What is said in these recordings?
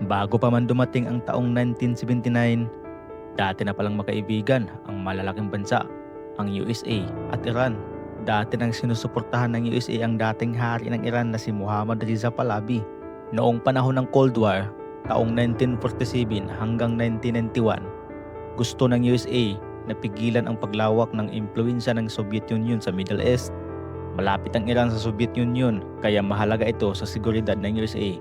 Bago pa man dumating ang taong 1979, dati na palang magkaibigan ang malalaking bansa, ang USA at Iran. Dati nang sinusuportahan ng USA ang dating hari ng Iran na si Mohammad Reza Pahlavi. Noong panahon ng Cold War, taong 1947 hanggang 1991, gusto ng USA na pigilan ang paglawak ng impluwensya ng Soviet Union sa Middle East. Malapit ang Iran sa Soviet Union kaya mahalaga ito sa seguridad ng USA.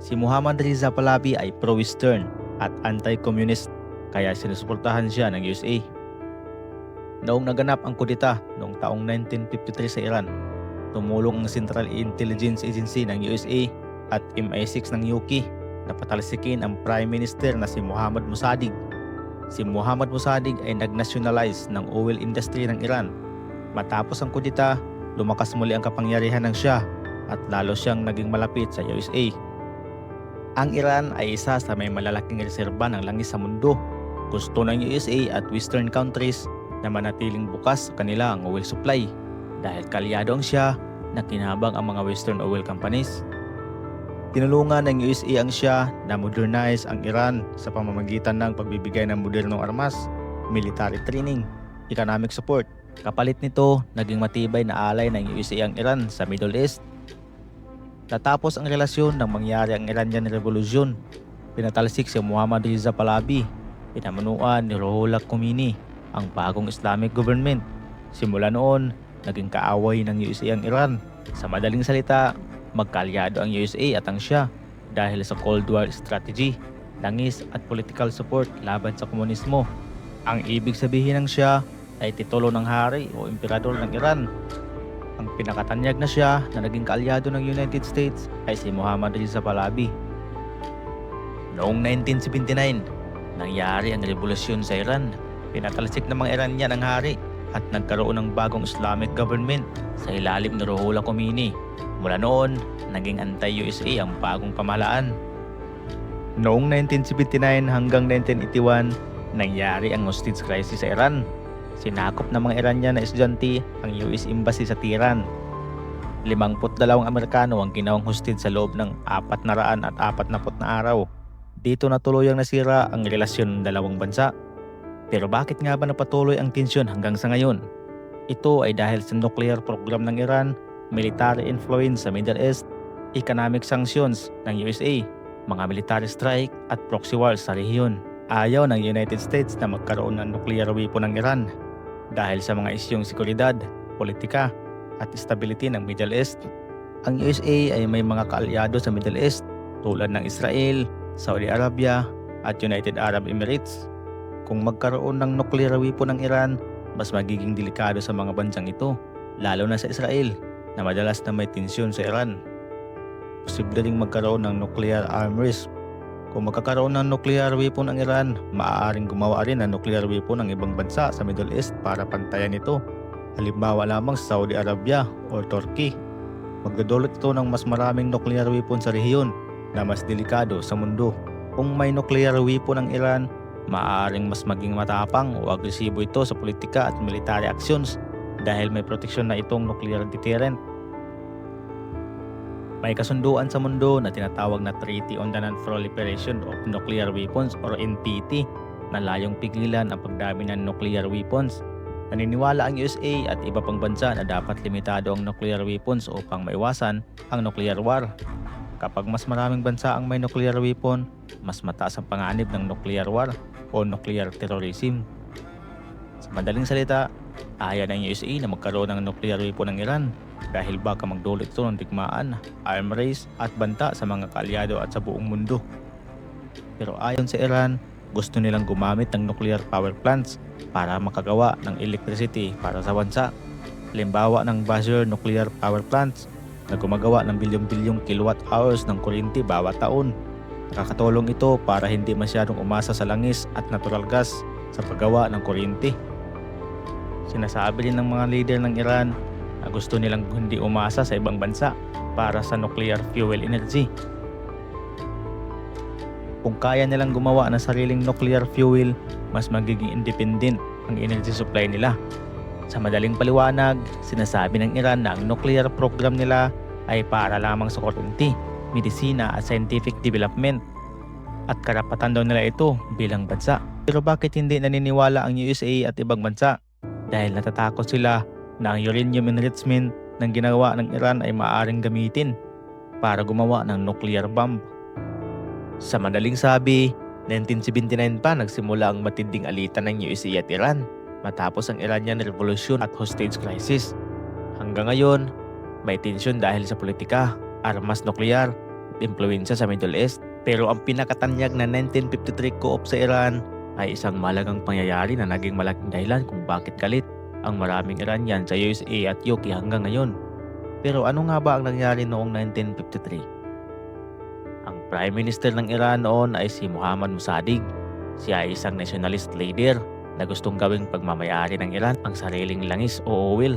Si Mohammad Reza Pahlavi ay pro-Western at anti-communist kaya sinusuportahan siya ng USA. Noong naganap ang kudeta noong taong 1953 sa Iran, tumulong ang Central Intelligence Agency ng USA at MI6 ng UK na patalsikin ang Prime Minister na si Mohammad Mossadegh. Si Mohammad Mossadegh ay nag-nationalize ng oil industry ng Iran. Matapos ang kudeta, lumakas muli ang kapangyarihan ng Shah at lalo siyang naging malapit sa USA. Ang Iran ay isa sa may malalaking reserba ng langis sa mundo. Gusto ng USA at Western countries na manatiling bukas sa kanila ang oil supply dahil kalyado ang Shah na kinabang ang mga Western oil companies. Tinulungan ng USA ang Shah na modernize ang Iran sa pamamagitan ng pagbibigay ng modernong armas, military training, economic support. Kapalit nito, naging matibay na alay ng USA ang Iran sa Middle East. Natapos ang relasyon nang mangyari ang Iranian Revolution. Pinatalsik si Mohammad Reza Pahlavi. Pinamunuan ni Ruhollah Khomeini ang bagong Islamic government. Simula noon, naging kaaway ng USA ang Iran. Sa madaling salita, magkalyado ang USA at ang Shah dahil sa Cold War strategy, langis at political support laban sa komunismo. Ang ibig sabihin ng Shah ay titulo ng hari o emperador ng Iran. Ang pinakatanyag na Shah na naging kaalyado ng United States ay si Mohammad Reza Pahlavi. Noong 1979, nangyari ang revolusyon sa Iran. Pinatalsik ng mga Iranian ang hari at nagkaroon ng bagong Islamic government sa ilalim ni Ruhollah Khomeini. Mula noon, naging anti-USA ang bagong pamahalaan. Noong 1979 hanggang 1981, nangyari ang hostage crisis sa Iran. Sinakop ng mga Iranian na estudyante ang US Embassy sa Tehran. 52 Amerikano ang ginawang hostage sa loob ng 440 na araw. Dito na tuluyang nasira ang relasyon ng dalawang bansa. Pero bakit nga ba napatuloy ang tensyon hanggang sa ngayon? Ito ay dahil sa nuclear program ng Iran, military influence sa Middle East, economic sanctions ng USA, mga military strike at proxy wars sa rehiyon. Ayaw ng United States na magkaroon ng nuclear weapon ng Iran dahil sa mga isyong seguridad, politika at stability ng Middle East. Ang USA ay may mga kaalyado sa Middle East tulad ng Israel, Saudi Arabia at United Arab Emirates. Kung magkaroon ng nuclear weapon ng Iran, mas magiging delikado sa mga bansang ito, lalo na sa Israel na madalas na may tensyon sa Iran. Posible ring magkaroon ng nuclear arm race. Kung magkakaroon ng nuclear weapon ang Iran, maaaring gumawa rin ng nuclear weapon ng ibang bansa sa Middle East para pantayan ito. Halimbawa lamang sa Saudi Arabia o Turkey. Magdudulot ito ng mas maraming nuclear weapon sa rehiyon na mas delikado sa mundo. Kung may nuclear weapon ang Iran, maaaring mas maging matapang o agresibo ito sa politika at military actions dahil may proteksyon na itong nuclear deterrent. May kasunduan sa mundo na tinatawag na Treaty on the Non-Proliferation of Nuclear Weapons or NPT na layong pigilan ang pagdami ng nuclear weapons. Naniniwala ang USA at iba pang bansa na dapat limitado ang nuclear weapons upang maiwasan ang nuclear war. Kapag mas maraming bansa ang may nuclear weapon, mas mataas ang panganib ng nuclear war o nuclear terrorism. Sa madaling salita, ayaw ng USA na magkaroon ng nuclear weapon ng Iran dahil baka magdulot ito ng digmaan, arm race at banta sa mga kaalyado at sa buong mundo. Pero ayon sa Iran, gusto nilang gumamit ng nuclear power plants para makagawa ng electricity para sa bansa. Halimbawa ng Bushehr nuclear power plants na gumagawa ng bilyong-bilyong kilowatt hours ng kuryente bawat taon. Nakakatulong ito para hindi masyadong umasa sa langis at natural gas sa paggawa ng kuryente. Sinasabi din ng mga leader ng Iran na gusto nilang hindi umasa sa ibang bansa para sa nuclear fuel energy. Kung kaya nilang gumawa ng sariling nuclear fuel, mas magiging independent ang energy supply nila. Sa madaling paliwanag, sinasabi ng Iran na ang nuclear program nila ay para lamang sa kuryente, medisina at scientific development at karapatan daw nila ito bilang bansa. Pero bakit hindi naniniwala ang USA at ibang bansa? Dahil natatakot sila na ang uranium enrichment ng ginawa ng Iran ay maaaring gamitin para gumawa ng nuclear bomb. Sa madaling sabi, 1979 pa nagsimula ang matinding alitan ng USA at Iran matapos ang Iranian Revolution at hostage crisis. Hanggang ngayon, may tensyon dahil sa politika, armas nuklear at impluwensya sa Middle East. Pero ang pinakatanyag na 1953 coup sa Iran ay isang malagang pangyayari na naging malaking dahilan kung bakit galit ang maraming Iranian sa USA at UK hanggang ngayon. Pero ano nga ba ang nangyari noong 1953? Ang Prime Minister ng Iran noon ay si Mohammad Mossadegh. Siya ay isang nationalist leader na gustong gawing pagmamayari ng Iran ang sariling langis o oil.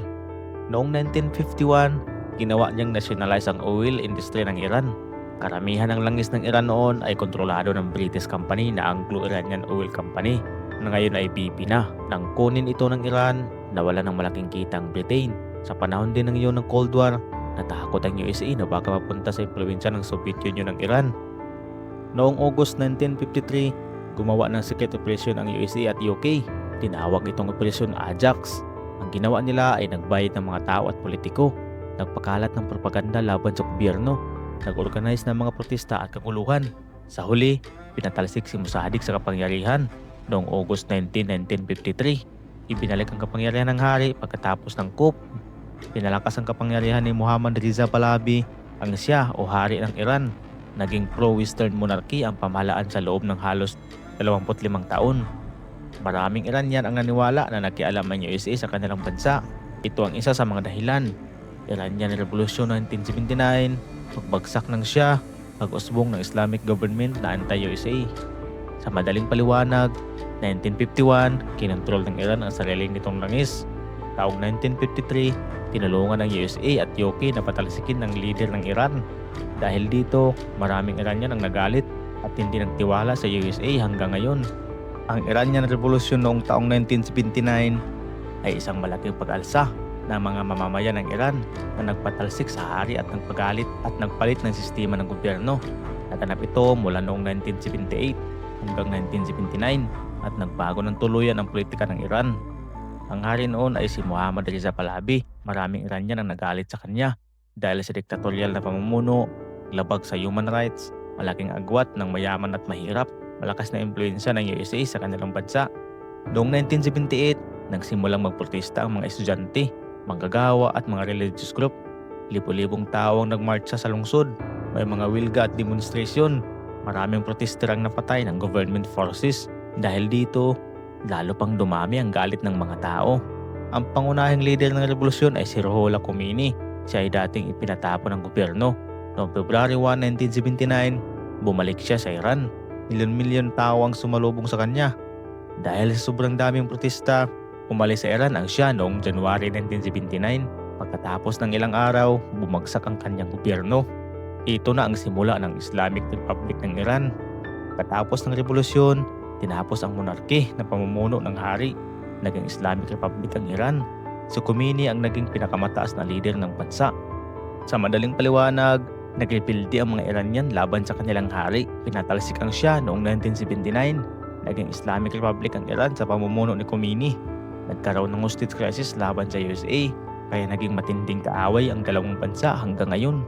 Noong 1951, ginawa niyang nationalize ang oil industry ng Iran. Karamihan ng langis ng Iran noon ay kontrolado ng British company na Anglo-Iranian Oil Company na ngayon ay BP na. Nang kunin ito ng Iran, nawala ng malaking kita ang Britain. Sa panahon din ng iyon ng Cold War, natakot ang USA na baka mapunta sa impluwensya ng Soviet Union ng Iran. Noong August 1953, gumawa ng secret operation ang USA at UK. Tinawag itong Operation Ajax. Ang ginawa nila ay nagbayad ng mga tao at politiko, nagpakalat ng propaganda laban sa gobyerno, nag-organize ng mga protesta at kaguluhan. Sa huli, pinatalsik si Mossadegh sa kapangyarihan. Noong August 19, 1953, ibinalik ang kapangyarihan ng hari pagkatapos ng coup. Pinalakas ang kapangyarihan ni Mohammad Reza Pahlavi, ang Shah o hari ng Iran. Naging pro-Western monarchy ang pamahalaan sa loob ng halos 25 taon. Maraming Iranian ang naniwala na nakialam ang USA sa kanilang bansa. Ito ang isa sa mga dahilan. Iranian Revolution 1979, pagbagsak ng Shah, pag-usbong ng Islamic government na anti-USA. Sa madaling paliwanag, 1951, kinontrol ng Iran ang sarili nitong langis. Taong 1953, tinulungan ng USA at UK na patalsikin ng leader ng Iran. Dahil dito, maraming Iranian ang nagalit at hindi nagtiwala sa USA hanggang ngayon. Ang Iranian Revolution noong taong 1979 ay isang malaking pag-alsa ng mga mamamayan ng Iran na nagpatalsik sa hari at nagpagalit at nagpalit ng sistema ng gobyerno. Naganap ito mula noong 1978 hanggang 1979 at nagbago ng tuluyan ang politika ng Iran. Ang hari noon ay si Mohammad Reza Pahlavi. Maraming Iranian ang nagalit sa kanya dahil sa diktatorial na pamumuno, labag sa human rights, malaking agwat ng mayaman at mahirap, malakas na impluwensya ng USA sa kanilang bansa. Noong 1978, nagsimulang magprotesta ang mga estudyante, manggagawa at mga religious group. Libo-libong tao ang nagmarcha sa lungsod. May mga wilga at demonstration. Maraming protesterang napatay ng government forces. Dahil dito, lalo pang dumami ang galit ng mga tao. Ang pangunahing leader ng revolusyon ay si Ruhollah Khomeini. Siya ay dating ipinatapon ng gobyerno. Noong February 1, 1979, bumalik siya sa Iran. Milyon-milyon tao ang sumalubong sa kanya. Dahil sa sobrang daming protesta, umalis sa Iran ang Shah noong January 1979. Pagkatapos ng ilang araw, bumagsak ang kanyang gobyerno. Ito na ang simula ng Islamic Republic ng Iran. Pagkatapos ng revolusyon, tinapos ang monarki na pamumuno ng hari. Naging Islamic Republic ang Iran. Si Khomeini ang naging pinakamataas na leader ng bansa. Sa madaling paliwanag, nagrebelde ang mga Iranian laban sa kanilang hari. Pinatalsik ang Shah noong 1979. Naging Islamic Republic ang Iran sa pamumuno ni Khomeini. Nagkaroon ng hostage crisis laban sa USA, kaya naging matinding kaaway ang dalawang bansa hanggang ngayon.